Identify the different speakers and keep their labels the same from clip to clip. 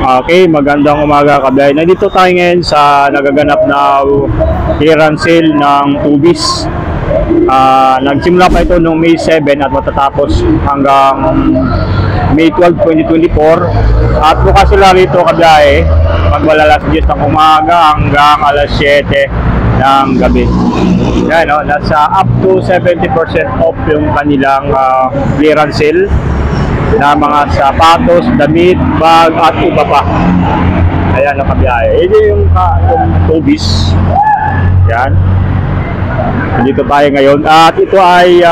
Speaker 1: Okay, magandang umaga kabiyahe. Nandito tayo ngayon sa nagaganap na clearance sale ng Tubis. Nagsimula pa ito noong May 7 at matatapos hanggang May 12, 2024. At bukas sila rito kabiyahe magmula alas 10 ng umaga hanggang alas 7 ng gabi. Yan, no? Nasa up to 70% off yung kanilang clearance sale na mga sapatos, damit, bag at iba pa. Ayan ang kabiyahe. Ito yung Tubis. Yan. Dito tayo ngayon. At ito ay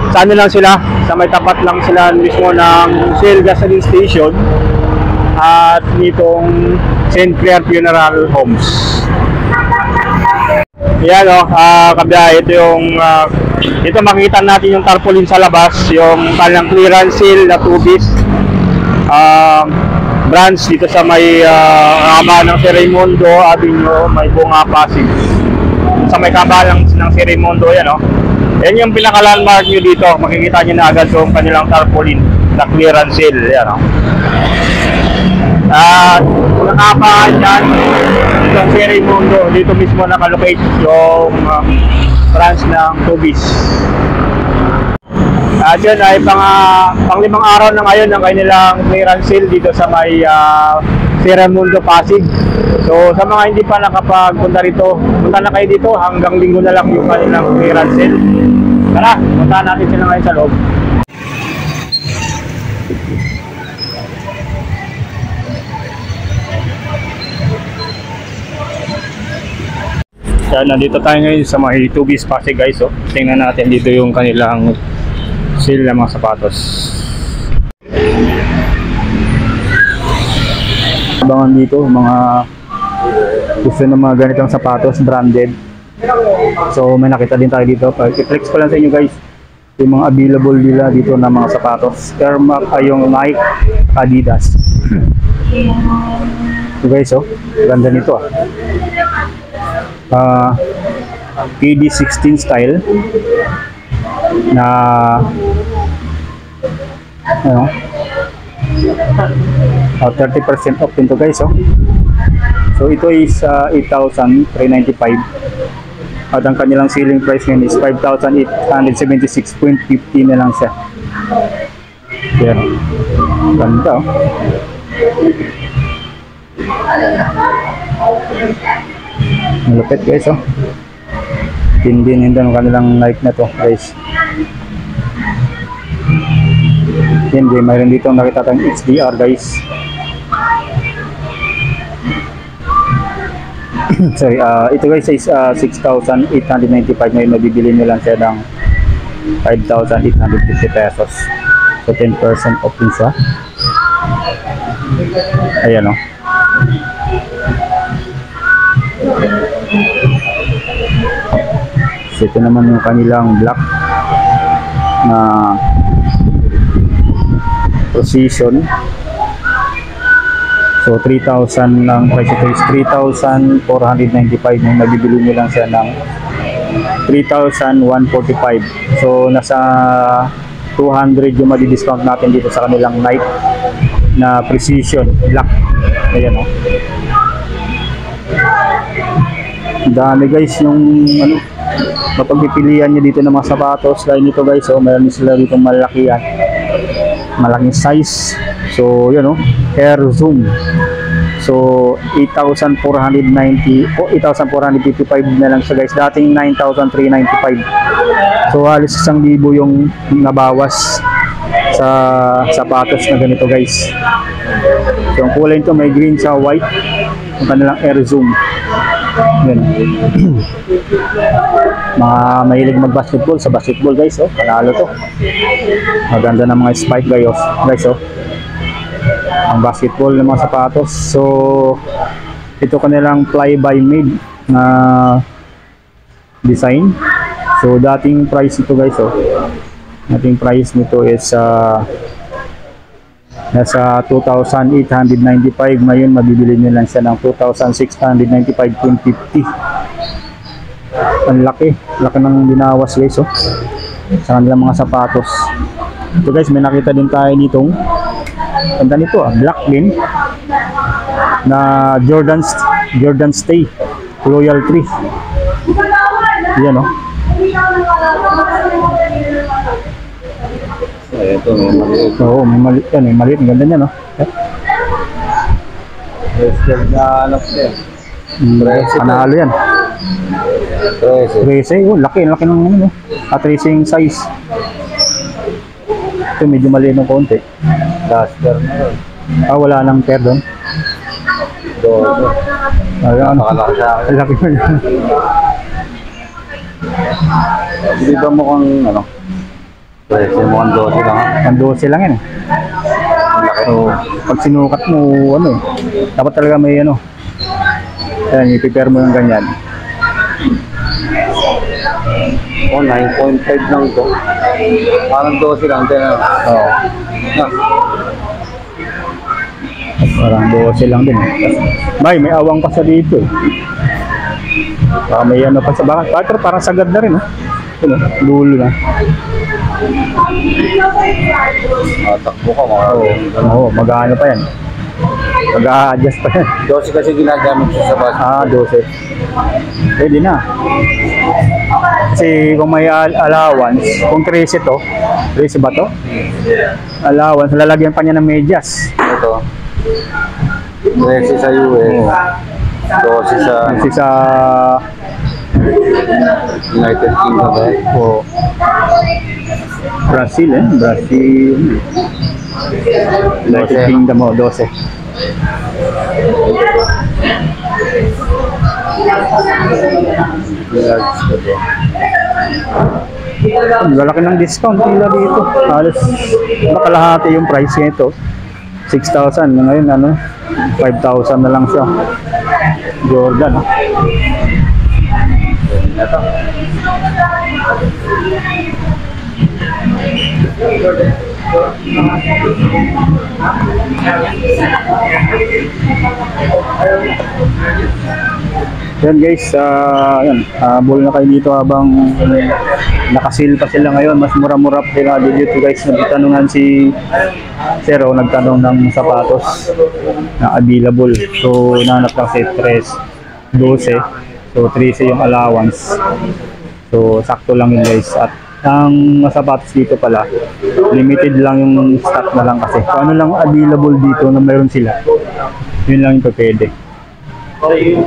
Speaker 1: sa ano lang sila, sa may tapat lang sila mismo ng Shell Gasoline Station at nitong St. Clair Funeral Homes. Yan o, kabiyahe. Ito yung ito makikita natin yung tarpaulin sa labas, yung kanilang clearance sale na Tubis branch dito sa may kaba ng Sir Raimundo Avenue, may Bunga Pasig. Sa may kaba ng Sir Raimundo, yan o. Yan yung pinaka-landmark nyo dito. Makikita nyo na agad yung kanilang tarpaulin na clearance sale. Yan o. At nakapaan dyan yung Sir Raimundo, dito mismo nakalocate yung branch ng Tubis. At yun ay pang-limang araw na ngayon ng kanilang clearance sale dito sa may Sir Raimundo Pasig. So sa mga hindi pa nakapagpunta rito, punta na kayo dito, hanggang linggo na lang yung kanilang clearance sale. Tara, puntahan natin sila ngayon sa loob. So, nandito tayo ngayon sa may Tubis Pasig guys. So, tingnan natin dito yung kanilang sale ng mga sapatos. Abangan dito mga gusto ng mga ganitong sapatos branded. So may nakita din tayo dito. I-flex ko lang sa inyo guys yung mga available nila dito na mga sapatos. Termac ay yung Nike, Adidas. So guys, oh, ganda nito KD16 style na ano, 30% off nito guys, oh. So ito is 8,395 at ang kanilang selling price ngayon is 5,876.50 na lang siya. Yan, ganda, oh. Malupit guys, oh. Tindin ang kanilang Nike na to guys. Hindi, mayroon dito nakita tayong HDR guys. Sorry, ito guys is 6,895. Ngayon mabibili nyo lang siya ng 5,850 pesos. So 10% off din siya. Ayan, oh. So ito naman yung kanilang black na Precision. So 3,000 lang price. Ito is 3,495. Nung nabibili nyo lang siya ng 3,145. So nasa 200 yung madi-discount natin dito sa kanilang Nike na Precision black. Ayan, oh. Dami guys yung ano, mapagpipilian nyo dito ng mga sapatos. Dahil nito guys, oh, meron sila dito malakihan, malaking size. So yun, oh, Air Zoom. So 8,490 o 8,455 na lang siya guys. Dating 9,395. So halos 1,000 yung nabawas sa sapatos na ganito guys. So ang kulay nito may green sa white, ang kanilang Air Zoom. Yan. Mga mahilig mag-basketball, sa basketball guys, oh, panalo to. Maganda ng mga spike guys, oh. Ang basketball ng mga sapatos. So ito kanilang fly by made na design. So dating price ito guys, oh. Dating price nito is nasa 2,895. Ngayon mabibili nyo lang siya ng 2,695.50. Ang laki ng binawas guys, oh, sa kanilang mga sapatos. Ito guys, may nakita din tayo nitong Ganda nito black din. Na Jordan Stay. Royal 3. Yan oh.
Speaker 2: Ito, may maliit.
Speaker 1: Oo, may maliit yan. May maliit. Ang ganda niya, no?
Speaker 2: Rested na anak niya.
Speaker 1: Panalo yan. 13. Oh, laki ng ano, tracing size. Ito medyo maliit ng konti.
Speaker 2: Duster na yun.
Speaker 1: Wala nang pair doon.
Speaker 2: Dodo.
Speaker 1: Ano?
Speaker 2: Nakalaki sa akin.
Speaker 1: Laki mo yan.
Speaker 2: Hindi ba mukhang ano? Pwede mukhang 12 lang ha?
Speaker 1: Ang 12 lang yan. So, pag sinukat mo, ano dapat talaga may ano. Ayan, i-prepare mo yung ganyan.
Speaker 2: 9.5 lang to. Parang 12 lang din.
Speaker 1: Oo. Parang 12 lang din. May awang pa sa dito. Baka may ano pa sa baka. Pero parang sagad na rin. Dulo na.
Speaker 2: Takbo ka mga.
Speaker 1: Oo, mag-ano pa yan. Mag-a-adjust pa yan.
Speaker 2: 12 kasi ginagamit siya sa bus.
Speaker 1: 12. Pwede na. Kasi kung may allowance, kung 13 to, 13 ba to? Allowance, lalagyan pa niya ng medyas.
Speaker 2: Ito. 13 sa US. 12 sa
Speaker 1: Kasi sa
Speaker 2: United Kingdom.
Speaker 1: Brazil Brazil. United Kingdom 12. Lalaki ng discount nila dito. Halos makalahati yung price nito. 6,000 ngayon 5,000 na lang siya. Jordan. Ito. Yan guys, yan, habol na kayo dito habang nakasil pa sila ngayon. Mas mura-mura pa sila dito guys. Nagtanungan si Zero, nagtanong ng sapatos na available. So nanap lang si 12. So 13 yung allowance. So sakto lang yun guys. At ang sapatos dito pala, limited lang yung stock na lang kasi. Kung ano lang available dito na mayroon sila, yun lang yung pwede.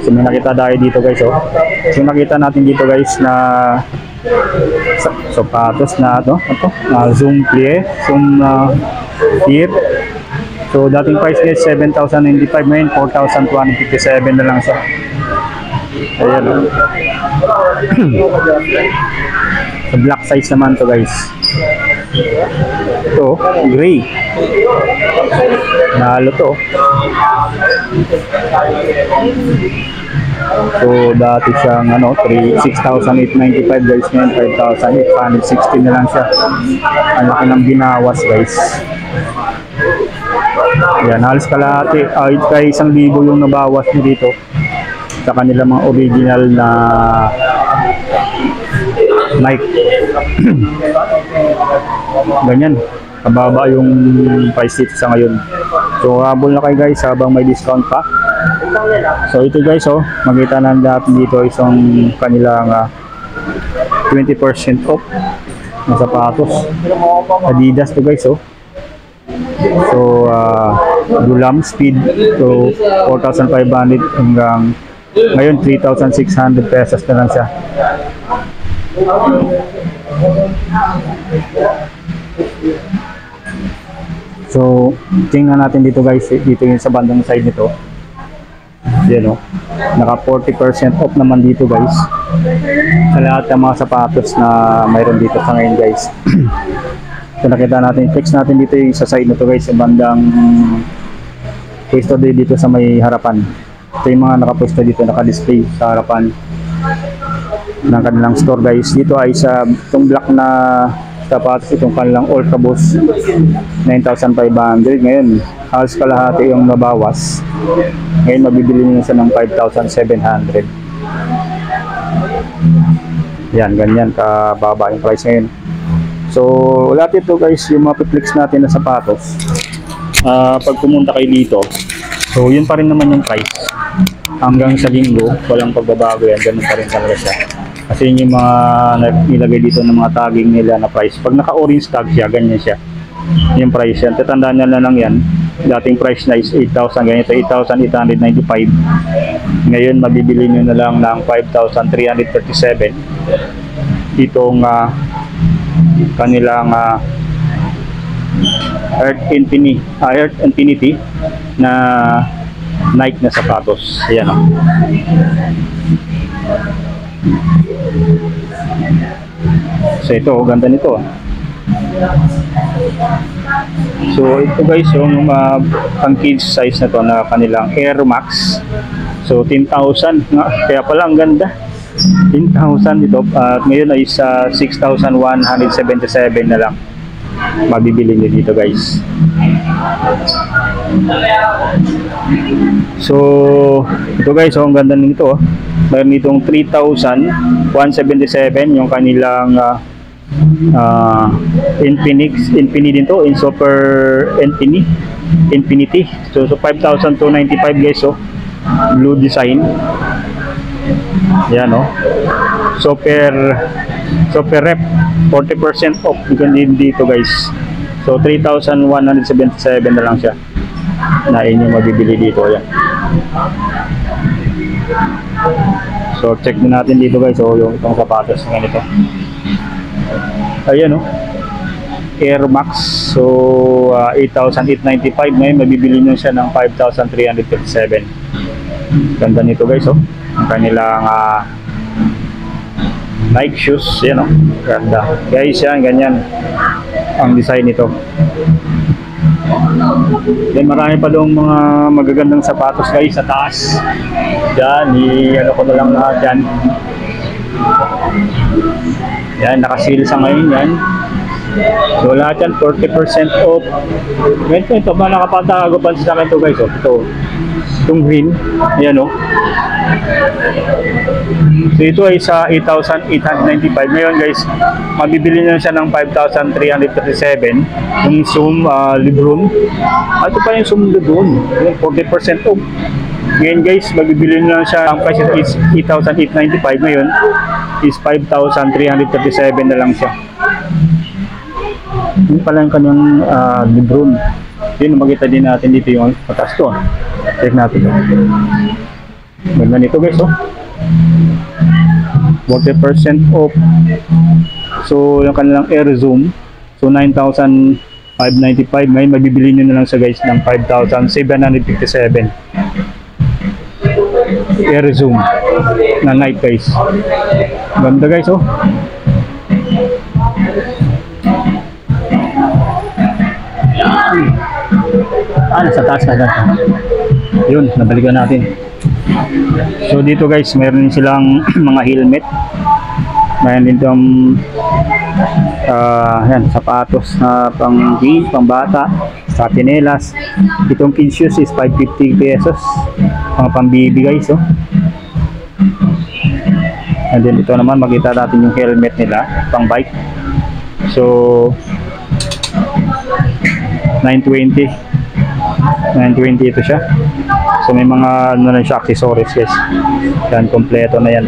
Speaker 1: So may nakita tayo dito guys So nakita natin dito guys na sapatos na zoom plie, zoom tip. So dating price guys 7,095, ngayon 4,257 na lang siya. Ayan So black size naman to guys. Ito, gray. Nalo to. So dati siyang 6,895 guys, ngayon 5,816 na lang siya. Ang laki ng binawas guys. Yan, halos kalahati. Kaya 1,000 yung nabawas nyo dito sa kanila mga original na Nike. Ganyan, kababa yung price dito sa ngayon. So habol na kayo guys habang may discount pa. So ito guys makita na natin dito isang kanilang 20% off na sapatos. Adidas to guys So Dulam Speed to 4,500 hanggang ngayon 3,600 pesos na lang siya. So tingnan natin dito guys, dito yung sa bandang side nito. Yan naka 40% off naman dito guys sa lahat ng mga sapatos na mayroon dito sa ngayon guys. So nakita natin, fix natin dito yung sa side nito guys, yung bandang pwesto dito sa may harapan. Ito yung mga nakapwesto dito, naka-display sa harapan ng kanilang store guys. Dito ay sa itong black na sapatos, itong kanilang Ultra Boost 9,500. Ngayon halos kalahati yung nabawas. Ngayon mabibili nyo siya ng 5,700. Yan, ganyan kababa yung price ngayon. So lahat ito guys, yung mga flex natin na sapatos, pag pumunta kayo dito, so yun pa rin naman yung price. Hanggang sa linggo, walang pagbabago yan, ganun pa rin talaga siya. Kasi yun yung mga nilagay dito ng mga tagging nila na price. Pag naka-orange tag siya, ganyan siya. Yung price yan. Tatandaan nyo na lang yan. Dating price na is 8,000, ganito 8,895. Ngayon, mabibili nyo na lang ng 5,337. Itong kanilang Earth Infinity na Nike na sapatos. Ayan o. So ito, ganda nito. So ito guys, yung pang kids size na to na kanilang Air Max. So 10,000 nga. Kaya pala ang ganda. 10,000 ito. At ngayon ay sa 6,177 na lang mabibili nyo dito guys. So ito guys, ang ganda nito. Mayroon itong 3,177 yung kanilang Infinity din to, in Super Infinity. So 5,295 guys. So blue design. Yan o. Super rep, 40% off din dito guys. So 3,177 na lang siya na inyong mabibili dito. Yan. So check din natin dito guys. So yung itong sapatos ng ganito. Ayan o. Air Max. So 8,895. Ngayon mabibili nyo siya ng 5,337. Ganda nito guys. Oh. Ang kanilang Nike shoes. Yan o. Ganda. Guys yan, ganyan ang design nito. Then marami pa doong mga magagandang sapatos guys sa taas. Yan, ano ko na lang lahat yan. Yan, nakasil sa ngayon yan. So lahat yan 40% off. Ganito ito, ba nakapatagupan sa akin ito guys. Oh. Ito, itong green. Ayan o. So ito ay sa 8,895. Ngayon guys, mabibili na siya ng 5,337. Yung Zoom Lebron. Ito pa yung Zoom Lebron. 40% off. Ngayon guys, mabibili na siya. Ang price is 8,895. Ngayon is 5,337 na lang siya. Yun pala yung kanyang Lebron. Yun, makita din natin dito yung patas to. Check natin ito. Ganda nito guys, oh. 40% off. So yung kanilang Air Zoom, so 9,595. Ngayon mabibili nyo na lang sa guys ng 5,757. Air Zoom na Nike guys. Ganda guys, oh. Nasa taas na dito. Yun, nabalikan natin. So dito guys, mayroon silang mga helmet. Mayroon din itong yan, sapatos na pang bata, patinelas. Itong kids shoes is 550 pesos. Mga pang-baby guys, oh. And then ito naman, makita natin yung helmet nila, pang bike. So 920 ito siya. So may mga ano na siya, accessories guys. Yan, kompleto na yan.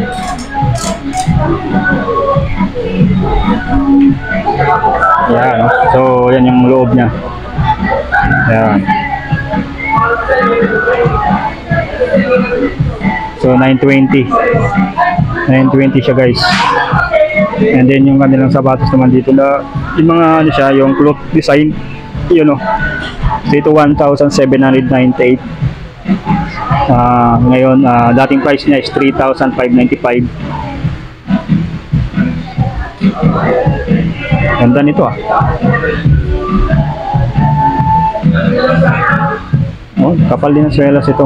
Speaker 1: Yan, no? So yan yung loob niya. Yan. So 920 siya guys. And then yung kanilang sapatos naman dito na yung mga ano siya, yung cloth design, yun o. Dito 1,798. Ngayon dating price niya is 3,595. Ganda nito ah. Oh, kapal din ang swelas ito.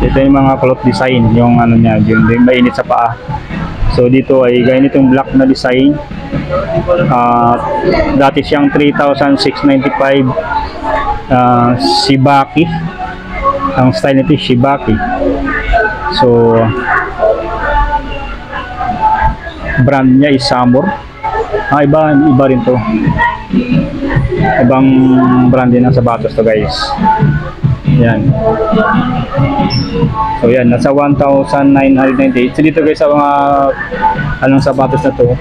Speaker 1: So ito yung mga cloth design, yung ano niya, yung mainit sa paa. So dito ay ganitong black na design. Dati siyang 3,695. Shibaki. Ang style nito Shibaki. So brand niya is Samur. Iba rin to. ibang brand din ng sapatos to guys. Yan. So yan, nasa 1,998. So dito guys sa mga anong sapatos na to,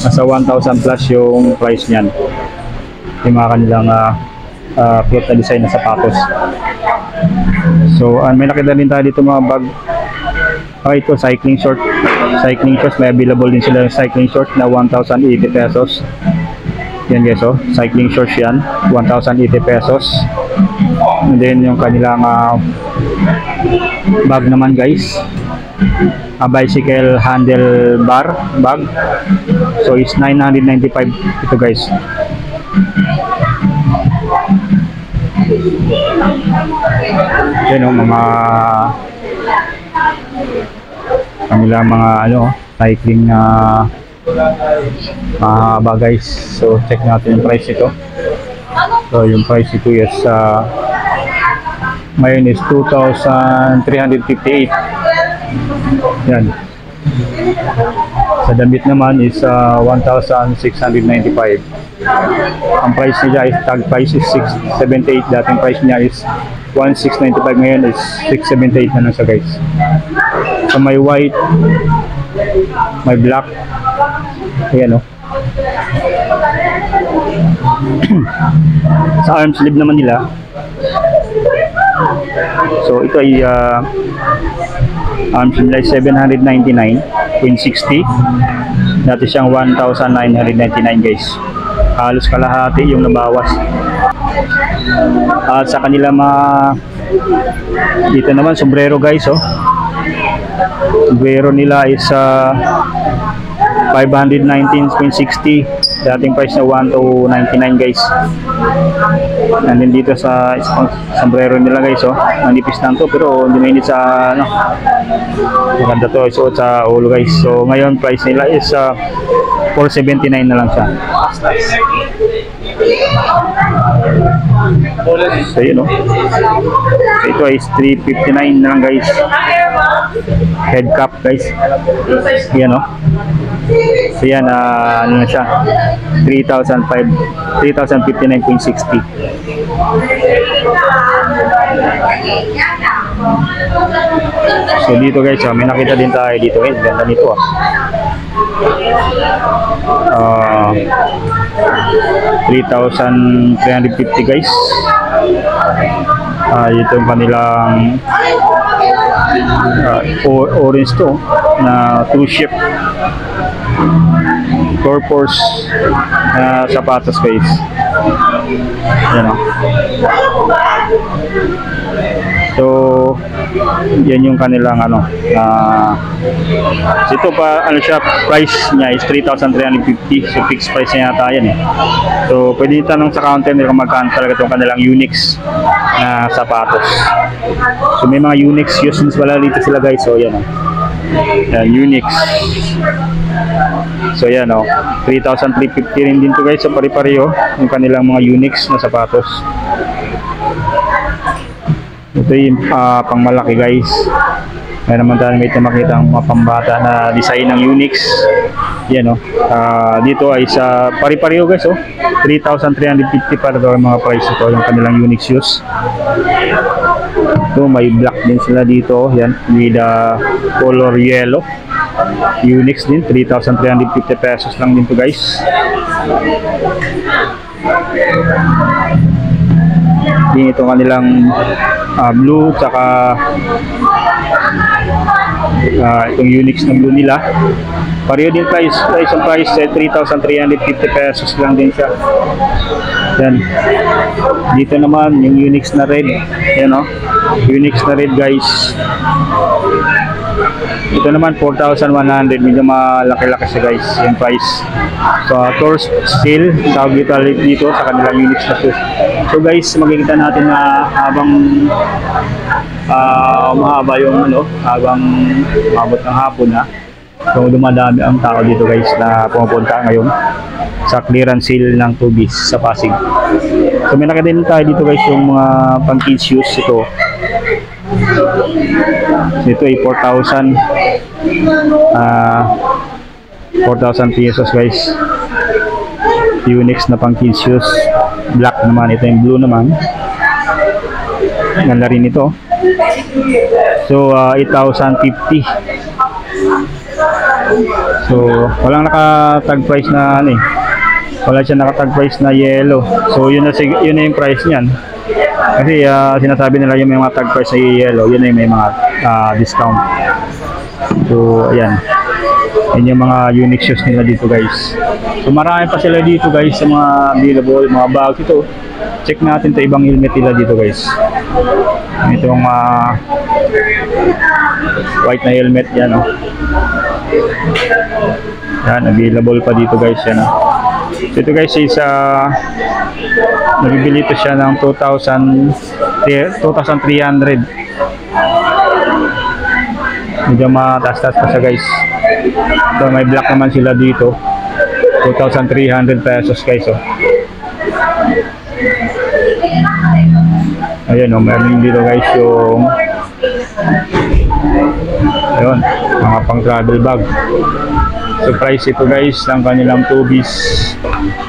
Speaker 1: nasa 1,000 plus yung price niyan. Yung mga kanilang float na design na sapatos. So may nakita din tayo dito mga bag. Ito cycling short. Cycling shorts, may available din sila yung cycling shorts na 1,080 pesos. Yan guys, oh, cycling shorts yan, 1,080 pesos. And then yung kanilang bag naman guys, a bicycle handlebar bag. So it's 995 ito guys. Yan oh, mga kanilang mga cycling mahaba guys. So check natin yung price ito. So yung price ito is ngayon is 2,358. Yan. Sa damit naman is 1,695. Ang price niya is tag price is 678. Dating price niya is 1,695, ngayon is 678 na lang siya guys. So may white, may black. Ayan oh. Sa arm sleeve naman nila, so ito ay arm sleeve ay 799.60. Dati siyang 1,999 guys. Halos kalahati yung nabawas. At sa kanila dito naman sombrero guys oh. Sombrero nila is 519.60. Dating price na 1,299 guys. And then dito sa sombrero nila guys oh, manipis lang to pero hindi mainit sa maganda to isuot sa ulo guys. So ngayon price nila is 479 na lang siya. So yun oh. So, ito is 359 na lang guys. Head cap guys. Yan oh. So yan, ano na siya, 3,059.60. So dito guys, may nakita din tayo dito guys, ganda nito ah. 3,350 guys. Ito yung kanilang orange to na two ship purpose sapatos guys. Yan o. So yan yung kanilang ito pa siya, price niya is 3,350. So fixed price niya yata yan eh. So pwede tanong sa counter nila kung magkano talaga itong kanilang Unix na sapatos. So may mga Unix uses wala dito sila guys. So yan o. Yan, Unix. So yan o, 3,350 rin din to guys. So pare-pareho yung kanilang mga Unix na sapatos. Ito yung pang malaki guys. May naman tayo makita ang mga pambata na design ng Unix. Yan o. Dito ay sa pare-pareho guys o. 3,350 para daw ang mga price ito yung kanilang Unix shoes. Ito may black din sila dito. Yan, with color yellow. Unix din, 3,350 pesos lang din to guys. Din ito kanilang blue tsaka itong Unix na blue nila. Pareho din price ang price 3,350 pesos lang din siya. Yan. Dito naman yung Unix na red. Yan o. Unix na red guys. Ito naman 4,100, medyo malaki-laki siya guys yung price. So tourist sale tawag dito sa kanilang Unix na shoes. So guys, makikita natin na habang mahaba yung habang umabot ng hapon na, so dumadami ang tao dito guys na pumupunta ngayon sa clearance sale ng Tubis sa Pasig. So may nakita din tayo dito guys yung mga pang kids shoes. Ito ay 4,000 pesos guys. Unix na pang kids shoes. black naman. Ito yung blue naman. Ganda rin ito. So 8,050. So walang naka-tag price na ano eh. Wala siya naka-tag price na yellow. So yun na yung price niyan. Kasi sinasabi nila yung may mga tag price na yellow, yun na yung may mga discount. So ayan. Yan yung mga unique shoes nila dito guys. So marami pa sila dito guys sa mga available, mga bags ito. Check natin ito ibang helmet nila dito guys. Itong white na helmet yan oh. Yan, available pa dito guys yan oh. So ito guys is nabibili ito siya ng 2,300. Medyo mataas-taas pa siya guys. So may black naman sila dito. 2,300 pesos guys oh. Ayan oh, meron dito guys yung ayun, mga pang travel bag. So price ito guys ng kanilang 2-piece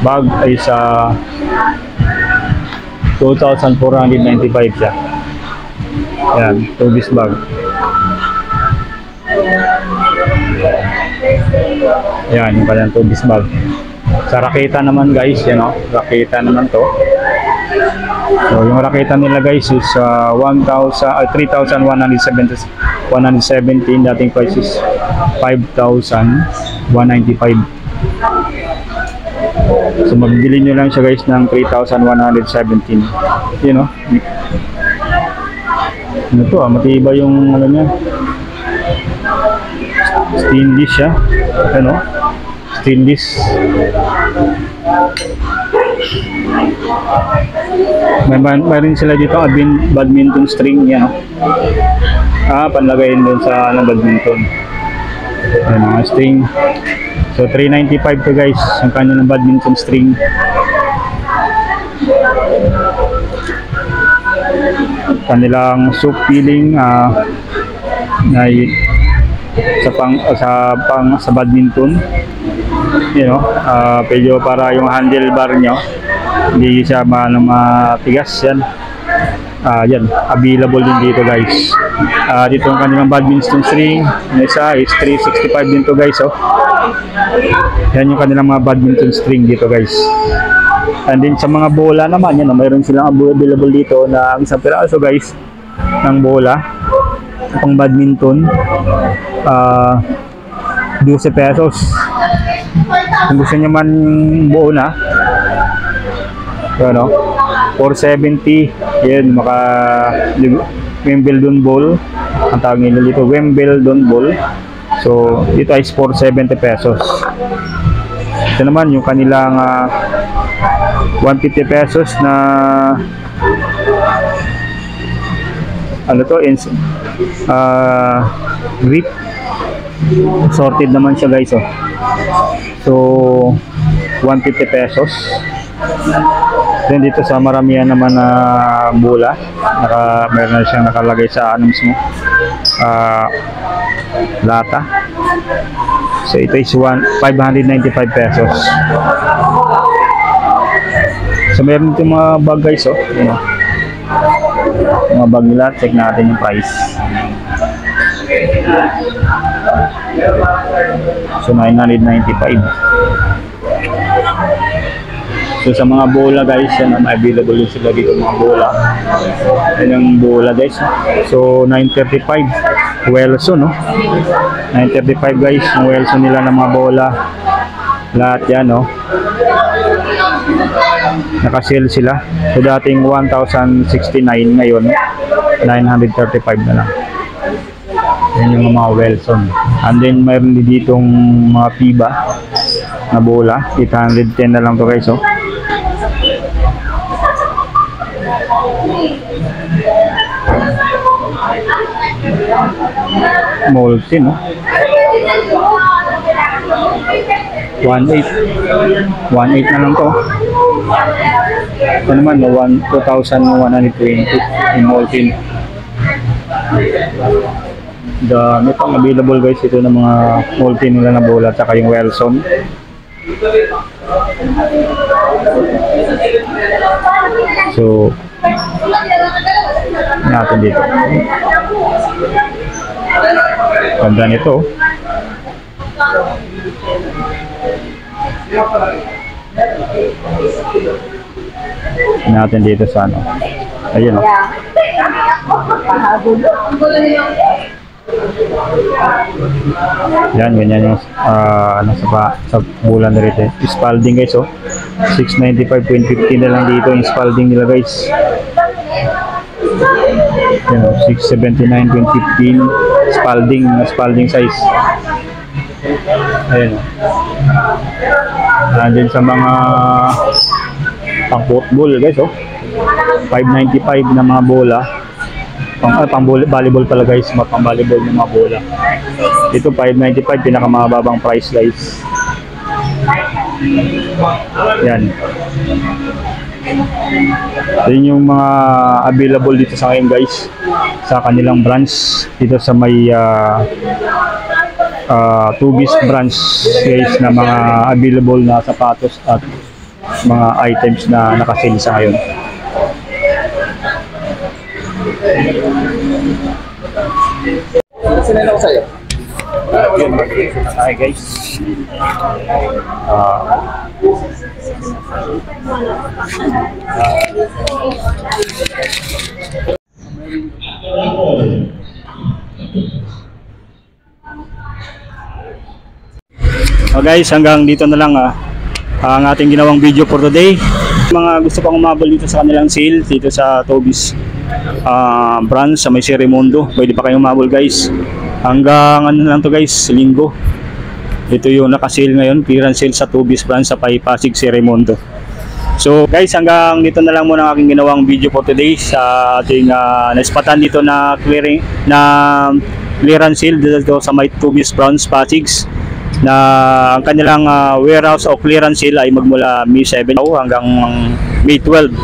Speaker 1: bag ay sa 2,495 siya. Ayan, 2-piece bag. Ayan, yung kanilang 2-piece bag. Sa Rakita naman guys, yan o, Rakita naman to. So yung Rakita nila guys is 3,117. Dating price is 5,195. So magbili nyo lang siya guys ng 3,117. Yun o. Ano to matibay yung ano niya. Stainless siya. Ano? Stainless. Mayroon sila dito badminton string yan. Panlagayin dun sa badminton. Ayan mga string. So 395 to guys ang kanya ng badminton string. Kanilang soap peeling sa badminton. You know, pedyo para yung handlebar nyo hindi siya matigas yan. Yan, available din dito guys. Dito ang kanilang badminton string. Yung isa is 365 din to guys oh. Yan yung kanilang mga badminton string dito guys. And then sa mga bola naman yan, mayroon silang available dito na isang piraso guys ng bola pang badminton. 12 pesos. Kung gusto nyo man buo na, ano, 470. Yan, Wimbledon ball. Ang tawag nila dito, Wimbledon ball. So, dito ay 470 pesos. Ito naman yung kanilang 150 pesos na ano to, grip. Sorted naman siya guys oh. So 150 pesos. Then dito sa maramihan naman na bola, meron na siyang nakalagay sa ano mismo, lata. So ito is 595 pesos. So meron dito mga bag guys oh, you know, mga bag nila. Check natin yung price. So 995. So sa mga bola guys, yan ang available din sila dito mga bola. Yan ang bola guys. So 935 Welson no. 935 guys yung Welson nila ng mga bola. Lahat yan no. Naka-sale sila. So dating 1,069, ngayon 935 na lang. Yan yung mga Welson. And then mayroon din ditong mga Piba na bola. 810 na lang to guys oh. Molten no. 1.8 na lang to. Ito naman no, 2,120 yung Molten. Dami pang available guys ito ng mga Molten nila na bola at saka yung Welson. So, natin dito. Ganda nito. Natin dito sa ano. Ayun oh. Yan, ganyan yung ano sa bulan rito. Spalding guys oh. 695.50 na lang dito yung Spalding nila guys. Yan oh, 679.15 Spalding size. Ayun oh. Andun sa mga pang football guys oh. 595 na mga bola. Pang volleyball pala guys, pang volleyball ng mga bola. Ito 595 pinakamababang price guys. Yan. Yun yung mga available dito sa ngayon guys sa kanilang branch dito sa may Tubis branch guys na mga available na sapatos at mga items na nakasale sa ngayon.
Speaker 2: Sinend ako sa'yo.
Speaker 1: Hi guys. Guys, hanggang dito na lang ang ating ginawang video for today. Mga gusto pang umabol dito sa kanilang sale dito sa Tubis branch sa may Serimundo, pwede pa kayong umabol guys. Hanggang ano lang to guys, Linggo. Ito yung naka-sale ngayon, clearance sale sa Tubis branch sa Pasig Serimundo. So guys, hanggang dito na lang muna ang aking ginawang video for today sa ating naispatan dito na clearance sale dito sa may Tubis branch Pasig, na ang kanilang warehouse o clearance sale ay magmula May 7 hanggang May 12.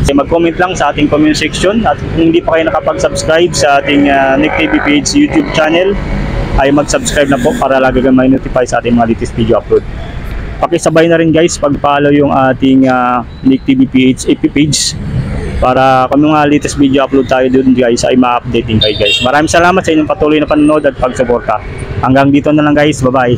Speaker 1: So, mag-comment lang sa ating comment section, at kung hindi pa kayo nakapag-subscribe sa ating Nick TV page YouTube channel ay mag-subscribe na po para lagi kang may notify sa ating mga latest video upload. Pakisabay na rin guys pag-follow yung ating Nick TV page para kung mga latest video upload tayo doon guys ay ma-update din kayo guys. Maraming salamat sa inyong patuloy na panonood at pagsuporta. Hanggang dito na lang guys, bye bye.